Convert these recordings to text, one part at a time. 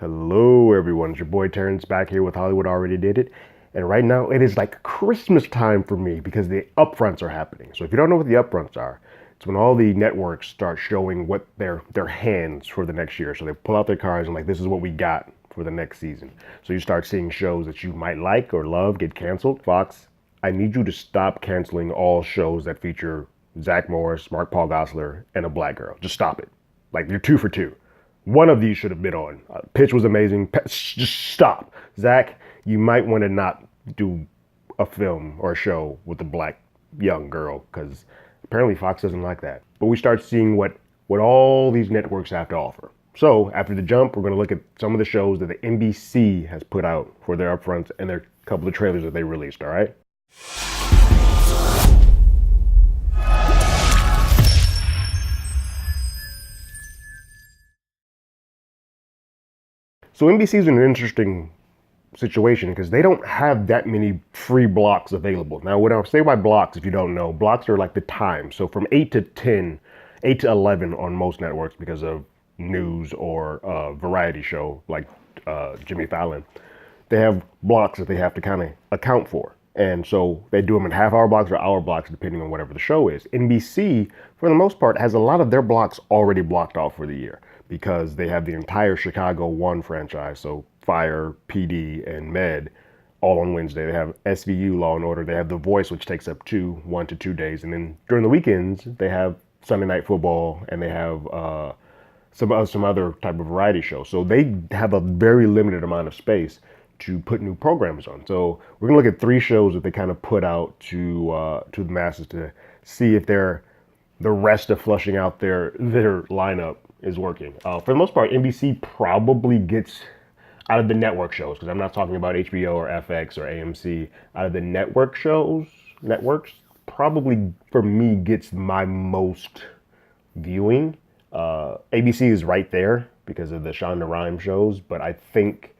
Hello, everyone. It's your boy Terrence back here with Hollywood Already Did It. And right now, it is like Christmas time for me because the upfronts are happening. So if you don't know what the upfronts are, it's when all the networks start showing what their hands for the next year. So they pull out their cards and like, this is what we got for the next season. So you start seeing shows that you might like or love get canceled. Fox, I need you to stop canceling all shows that feature Zach Morris, Mark Paul Gosselaar, and a black girl. Just stop it. Like, you're 2 for 2. One of these should have been on. Pitch was amazing. Just stop. Zach, you might want to not do a film or a show with a black young girl because apparently Fox doesn't like that. But we start seeing what all these networks have to offer. So after the jump, we're going to look at some of the shows that the NBC has put out for their upfronts and their couple of trailers that they released, all right? So NBC is in an interesting situation because they don't have that many free blocks available. Now, what I'll say by blocks, if you don't know, blocks are like the time. So from 8 to 10, 8 to 11 on most networks because of news or variety show like Jimmy Fallon, they have blocks that they have to kind of account for. And so they do them in half-hour blocks or hour blocks depending on whatever the show is. NBC, for the most part, has a lot of their blocks already blocked off for the year because they have the entire Chicago One franchise, so Fire, PD, and Med, all on Wednesday. They have SVU, Law and Order. They have The Voice, which takes up 1 to 2 days. And then during the weekends, they have Sunday Night Football and they have some other type of variety show. So they have a very limited amount of space to put new programs on. So we're gonna look at 3 shows that they kind of put out to the masses to see if the rest of flushing out their lineup is working. For the most part, NBC probably gets out of the network shows, because I'm not talking about HBO or FX or AMC. Out of the networks probably for me gets my most viewing. ABC is right there because of the Shonda Rhimes shows, but I think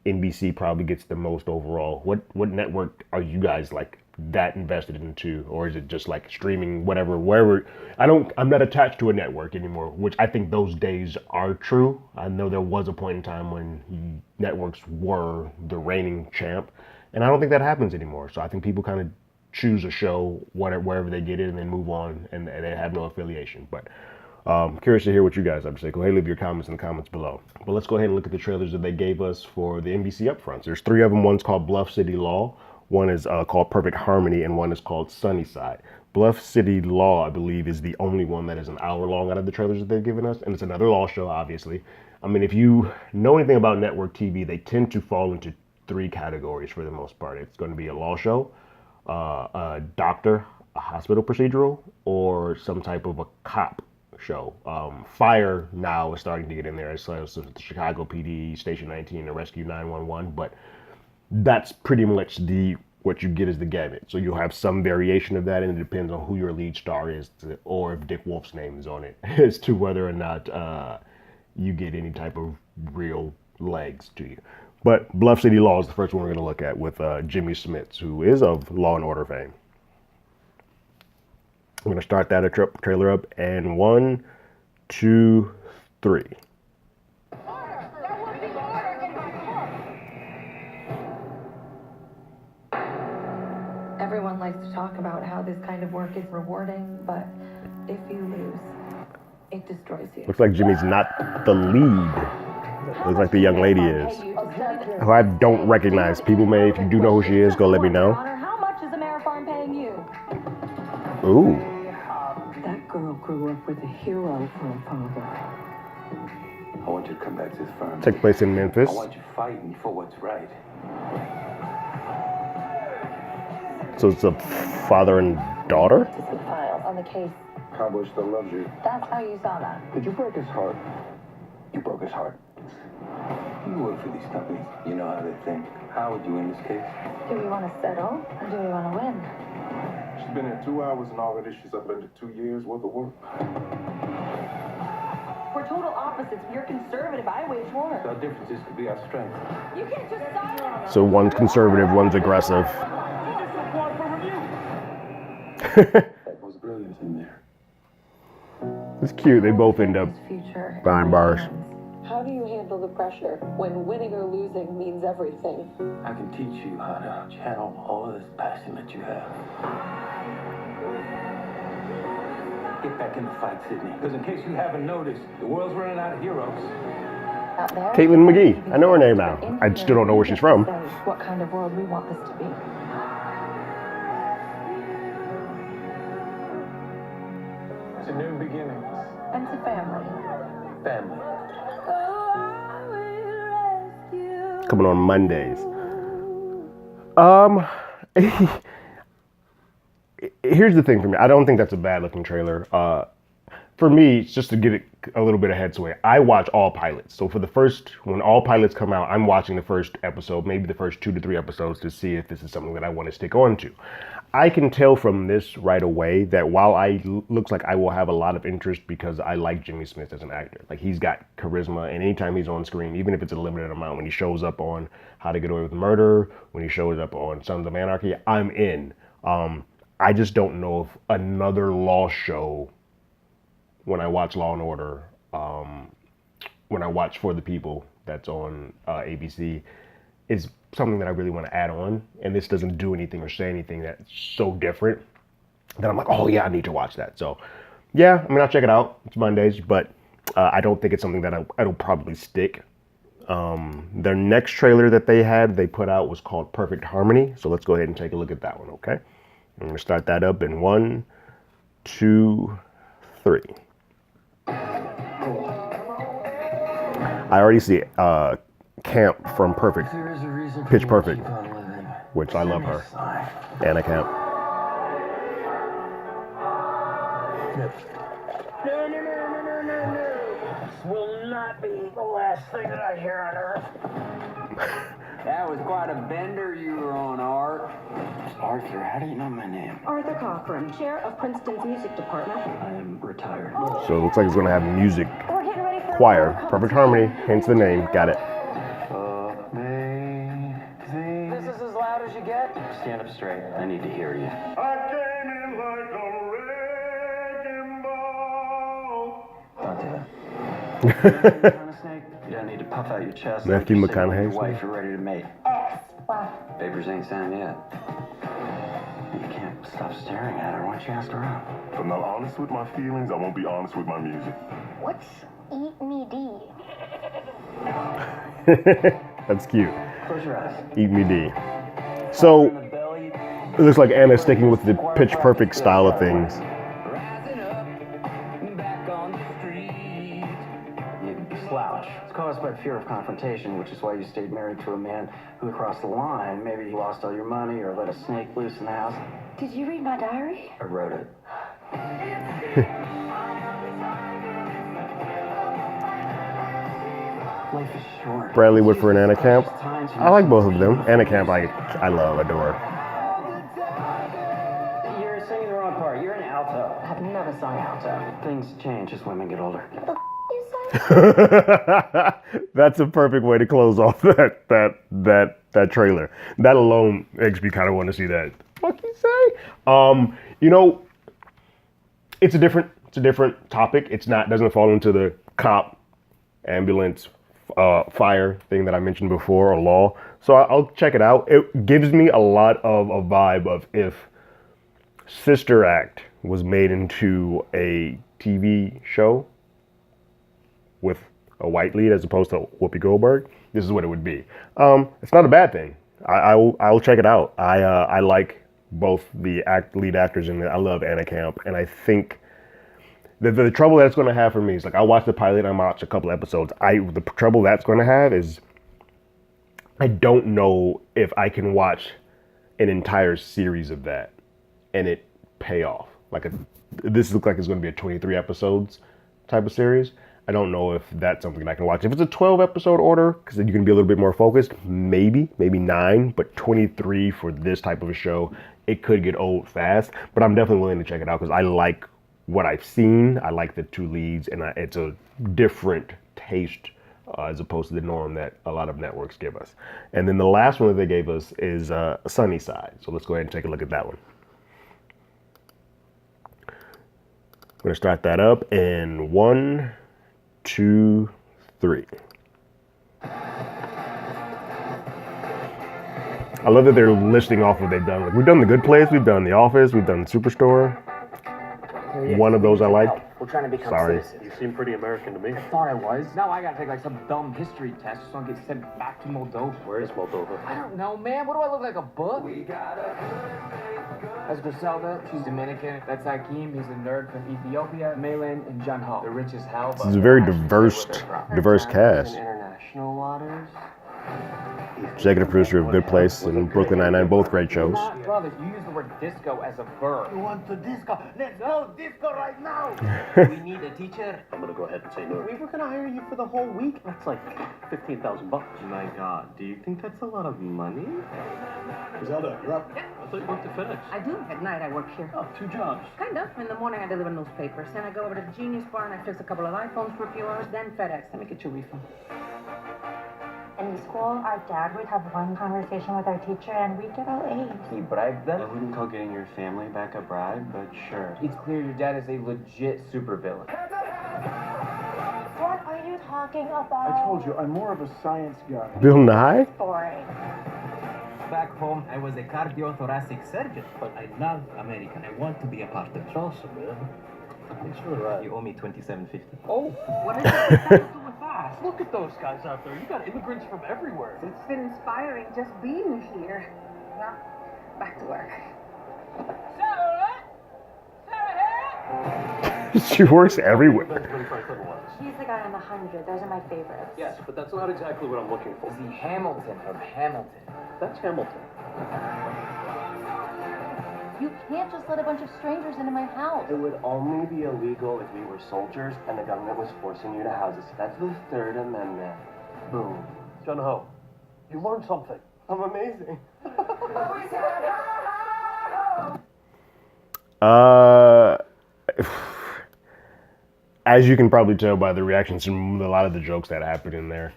NBC probably gets the most overall. What network are you guys like that invested into, or is it just like streaming whatever wherever? I'm not attached to a network anymore, which I think those days are true. I know there was a point in time when networks were the reigning champ, and I don't think that happens anymore. So I think people kind of choose a show wherever they get it and then move on, and they have no affiliation. But curious to hear what you guys have to say. Go ahead and leave your comments in the comments below. But let's go ahead and look at the trailers that they gave us for the NBC Upfronts. There's 3 of them. One's called Bluff City Law, one is called Perfect Harmony, and one is called Sunnyside. Bluff City Law, I believe, is the only one that is an hour long out of the trailers that they've given us, and it's another law show, obviously. I mean, if you know anything about network TV, they tend to fall into 3 categories for the most part. It's going to be a law show, a doctor, a hospital procedural, or some type of a cop show. Fire now is starting to get in there. So the Chicago PD, Station 19, and Rescue 911, but that's pretty much what you get is the gamut. So you'll have some variation of that, and it depends on who your lead star is, or if Dick Wolf's name is on it, as to whether or not you get any type of real legs to you. But Bluff City Law is the first one we're going to look at with Jimmy Smits, who is of Law and Order fame. I'm going to start that trailer up, and 1, 2, 3. Everyone likes to talk about how this kind of work is rewarding, but if you lose, it destroys you. Looks like Jimmy's not the lead. Looks like the young lady is, who I don't recognize. People may, if you do know who she is, go let me know. How much is the Mare Farm paying you? Ooh. That girl grew up with a hero for a father. I want you to come back to this firm. Take place in Memphis. I want you fighting for what's right. So it's a father and daughter? To see files on the case. Cowboy still loves you. That's how you saw that. Did you break his heart? You broke his heart. You work for these companies. You know how they think. How would you win this case? Do we want to settle or do we want to win? She's been here 2 hours and already she's up into 2 years worth of work. We're total opposites. You're conservative. I wage war. Our differences could be our strength. You can't just silence. So one's conservative, one's aggressive. That was brilliant in there. It's cute. They both end up Future. behind bars. How do you handle the the pressure when winning or losing means everything. I can teach you how to channel all of this passion that you have. Get back in the fight, Sydney. Because in case you haven't noticed, the world's running out of heroes. Out there, Caitlin McGee. I know her name now. I still don't know where she's from. What kind of world we want this to be. To new beginnings. And to family. Family. Coming on Mondays. Here's the thing for me. I don't think that's a bad looking trailer. For me, it's just to get it a little bit of headsway. I watch all pilots. So for when all pilots come out, I'm watching the first episode, maybe the first 2 to 3 episodes to see if this is something that I want to stick on to. I can tell from this right away that while looks like I will have a lot of interest because I like Jimmy Smith as an actor. Like, he's got charisma, and anytime he's on screen, even if it's a limited amount, when he shows up on How to Get Away with Murder, when he shows up on Sons of Anarchy, I'm in. I just don't know if another law show, when I watch Law and Order, when I watch For the People, that's on ABC, is something that I really want to add on. And this doesn't do anything or say anything that's so different that I'm like, oh yeah, I need to watch that. So yeah, I mean, I'll check it out. It's Mondays, but I don't think it's something that I'll probably stick. Their next trailer that they put out was called Perfect Harmony. So let's go ahead and take a look at that one, okay? I'm gonna start that up in 1, 2, 3. I already see Camp from Pitch Perfect, which I love her. Anna Camp. No. This will not be the last thing that I hear on Earth. That was quite a bender you were on, Art. Arthur, how do you know my name? Arthur Cochran, chair of Princeton's music department. I am retired. So it looks like it's gonna have music We're getting ready for choir. Perfect Harmony, hence the name. Got it. Amazing. This is as loud as you get. Stand up straight. I need to hear you. I came in like a wrecking ball. Don't do that. Kind of snake. You don't need to puff out your chest. Matthew like you're sitting with McConaughey's your wife, you're ready to mate. Wow. Papers ain't signed yet. You can't stop staring at her. Why don't you ask her out? If I'm not honest with my feelings, I won't be honest with my music. What's Eat Me D? That's cute. Close your eyes. Eat Me D. So In the belly. it looks like Anna's sticking with the Pitch Perfect style of things. Rising up, back on the street. You slouch. It's caused by fear of confrontation, which is why you stayed married to a man who crossed the line. Maybe you lost all your money or let a snake loose in the house. Did you read my diary? I wrote it. Life is short. Bradley Whitford and Anna Camp. I like both of them. Anna Camp, I love, adore. You're singing the wrong part. You're an alto. I've never sung alto. Things change as women get older. That's a perfect way to close off that trailer. That alone makes me kind of want to see that. What you say? You know, it's a different topic. Doesn't fall into the cop, ambulance, fire thing that I mentioned before, or law. So I'll check it out. It gives me a lot of a vibe of if Sister Act was made into a TV show with a white lead as opposed to Whoopi Goldberg. This is what it would be. It's not a bad thing. I'll check it out. I like both the lead actors in it. I love Anna Camp, and I think the trouble that's going to have for me is, like, I watched the pilot, I watched a couple episodes. The trouble that's going to have is I don't know if I can watch an entire series of that and it pay off. This looks like it's going to be a 23 episodes type of series. I don't know if that's something that I can watch. If it's a 12 episode order, because then you can be a little bit more focused, maybe 9, but 23 for this type of a show, it could get old fast. But I'm definitely willing to check it out because I like what I've seen. I like the two leads, and it's a different taste as opposed to the norm that a lot of networks give us. And then the last one that they gave us is Sunny Side. So let's go ahead and take a look at that one. I'm going to start that up in 1, 2, 3. I love that they're listing off what they've done. Like, we've done The Good Place, we've done The Office, we've done Superstore. One of those I liked. We're trying to become Sorry. citizens. You seem pretty American to me. I thought I was. Now I gotta take like some dumb history test so I can get sent back to Moldova. Where is Moldova? I don't know, man. What do I look like, a book? That's Griselda. She's Dominican. That's Hakeem. He's a nerd from Ethiopia. Malin and John Ho. They're rich as hell. This is a very diverse cast. International waters. Executive producer of Good Place and Brooklyn Nine-Nine, both great shows. Brothers, you use the word disco as a verb. You want to disco? Let's go disco right now. We need a teacher. I'm gonna go ahead and say no. We were gonna hire you for the whole week. That's like $15,000. My God, do you think that's a lot of money? Griselda, you're up. I thought you worked at FedEx. I do. At night, I work here. Oh, 2 jobs. Kind of. In the morning, I deliver newspapers. Then I go over to the Genius Bar and I fix a couple of iPhones for a few hours. Then FedEx. Let me get your refund. In school, our dad would have one conversation with our teacher and we'd get all A's. He bribed them? I wouldn't call getting your family back a bribe, but sure. It's clear your dad is a legit supervillain. What are you talking about? I told you, I'm more of a science guy. Bill Nye? Boring. Back home, I was a cardiothoracic surgeon, but I love America. I want to be a part of it. It's awesome, man. Thanks for the ride. You owe me $27.50. Oh, what is it to do with that? Look at those guys out there. You got immigrants from everywhere. It's been inspiring just being here. Now, back to work. She works everywhere. Benjamin Franklin was. He's the guy on the 100. Those are my favorites. Yes, but that's not exactly what I'm looking for. Is he Hamilton from Hamilton? That's Hamilton. You can't just let a bunch of strangers into my house. It would only be illegal if we were soldiers and the government was forcing you to house us. That's the Third Amendment. Boom. John Ho, you learned something. I'm amazing. As you can probably tell by the reactions to a lot of the jokes that happened in there,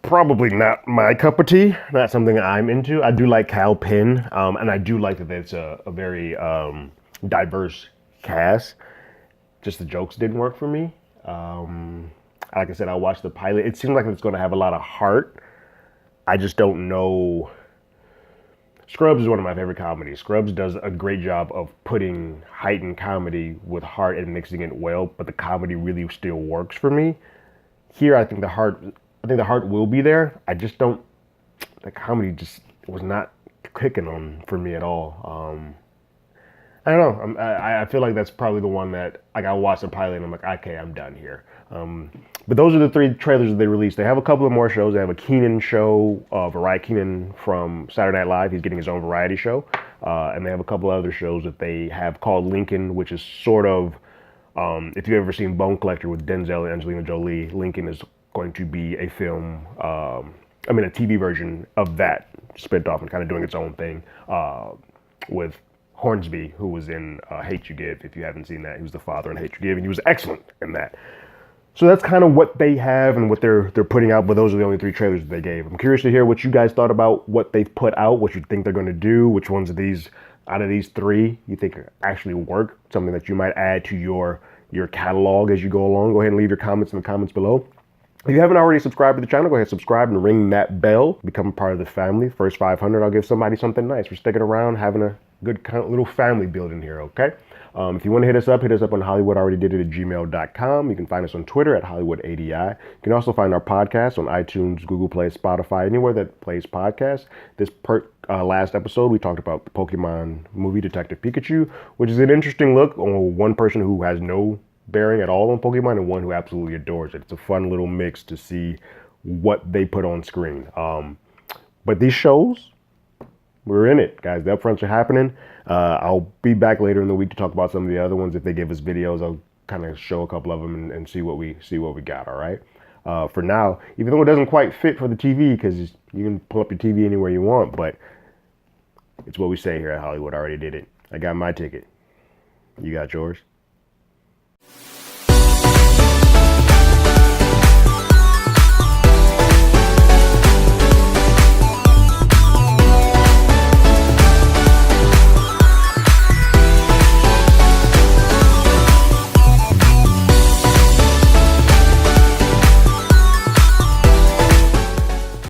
probably not my cup of tea, not something I'm into. I do like Kal Penn, and I do like that it's a very diverse cast. Just the jokes didn't work for me. Like I said, I watched the pilot. It seems like it's going to have a lot of heart. I just don't know. Scrubs is one of my favorite comedies. Scrubs does a great job of putting heightened comedy with heart and mixing it well, but the comedy really still works for me. Here, I think the heart will be there. I just don't. The comedy just was not clicking on for me at all. I don't know. I feel like that's probably the one that like I watched the pilot and I'm like, okay, I'm done here. But those are the 3 trailers that they released. They have a couple of more shows. They have a Keenan show, Keenan from Saturday Night Live. He's getting his own variety show. And they have a couple of other shows that they have called Lincoln, which is sort of, if you've ever seen Bone Collector with Denzel and Angelina Jolie, Lincoln is going to be a film, a TV version of that, split off and kind of doing its own thing with Hornsby, who was in Hate You Give. If you haven't seen that, he was the father in Hate You Give, and he was excellent in that. So that's kind of what they have and what they're putting out, but those are the only 3 trailers that they gave. I'm curious to hear what you guys thought about what they've put out, what you think they're going to do, which ones of these, out of these 3, you think actually work, something that you might add to your catalog as you go along. Go ahead and leave your comments in the comments below. If you haven't already subscribed to the channel, go ahead and subscribe and ring that bell. Become a part of the family. First 500, I'll give somebody something nice for sticking around, having a good kind of little family building here, okay? If you want to hit us up on HollywoodAlreadyDidIt@gmail.com. You can find us on Twitter at HollywoodADI. You can also find our podcast on iTunes, Google Play, Spotify, anywhere that plays podcasts. This last episode, we talked about the Pokemon movie Detective Pikachu, which is an interesting look on one person who has no bearing at all on Pokemon and one who absolutely adores it. It's a fun little mix to see what they put on screen. But these shows, we're in it, guys. The upfronts are happening. I'll be back later in the week to talk about some of the other ones. If they give us videos, I'll kind of show a couple of them and see what we got. All right. For now, even though it doesn't quite fit for the TV, because you can pull up your TV anywhere you want, but it's what we say here at Hollywood Already Did It. I got my ticket. You got yours?